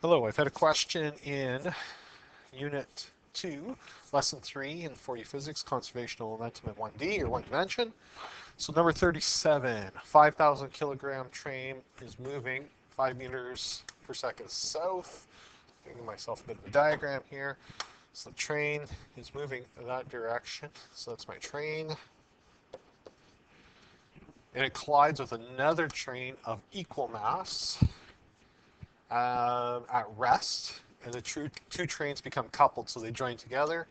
Hello, I've had a question in Unit 2, Lesson 3 in 4U Physics, Conservational Momentum in 1D or one dimension. So number 37, 5,000 kilogram train is moving 5 meters per second south. Giving myself a bit of a diagram here. So the train is moving in that direction. So that's my train. And it collides with another train of equal mass at rest, and the two trains become coupled, so they join together.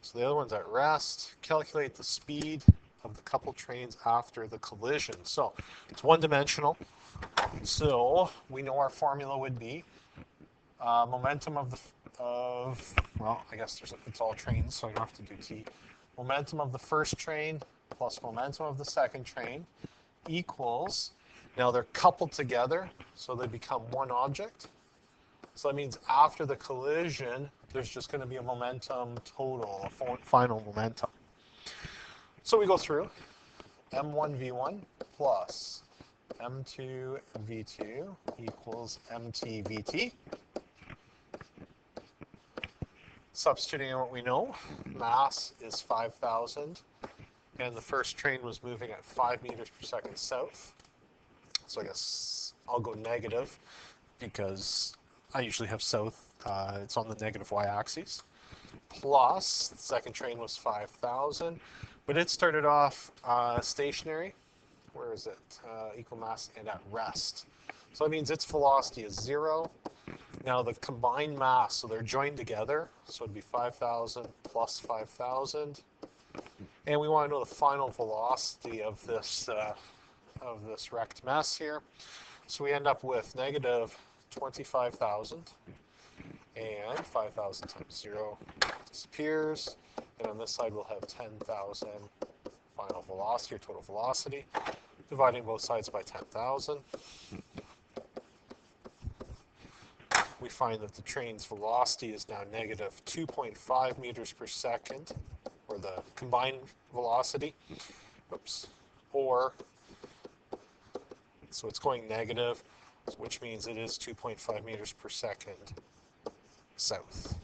So the other one's at rest. Calculate the speed of the coupled trains after the collision. So it's one-dimensional. So we know our formula would be momentum well, I guess it's all trains, so I don't have to do t. Momentum of the first train plus momentum of the second train equals, now they're coupled together, so they become one object. So that means after the collision, there's just going to be a momentum total, a final momentum. So we go through m1v1 plus m2v2 equals mtvt. Substituting in what we know, mass is 5,000, and the first train was moving at 5 meters per second south. So I guess I'll go negative because I usually have south. It's on the negative y-axis. Plus, the second train was 5,000, but it started off stationary. Where is it? Equal mass and at rest. So that means its velocity is 0. Now the combined mass, so they're joined together, so it'd be 5,000 plus 5,000. And we want to know the final velocity of this wrecked mess here. So we end up with negative 25,000, and 5,000 times 0 disappears. And on this side we'll have 10,000 final velocity or total velocity, dividing both sides by 10,000. We find that the train's velocity is now negative 2.5 meters per second, or the combined velocity. Oops. Or, so it's going negative, which means it is 2.5 meters per second south.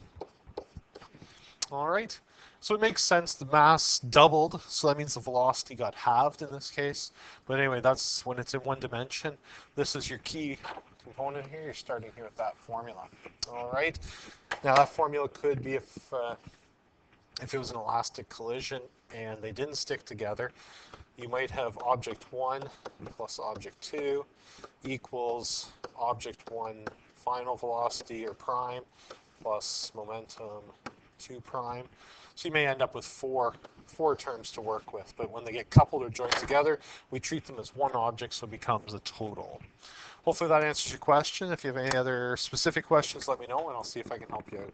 All right. So it makes sense. The mass doubled, so that means the velocity got halved in this case. But anyway, that's when it's in one dimension. This is your key component here. You're starting here with that formula. All right. Now that formula could be if it was an elastic collision and they didn't stick together, you might have object 1 plus object 2 equals object 1 final velocity or prime plus momentum 2 prime. So you may end up with four terms to work with, but when they get coupled or joined together, we treat them as one object, so it becomes a total. Hopefully that answers your question. If you have any other specific questions, let me know, and I'll see if I can help you out.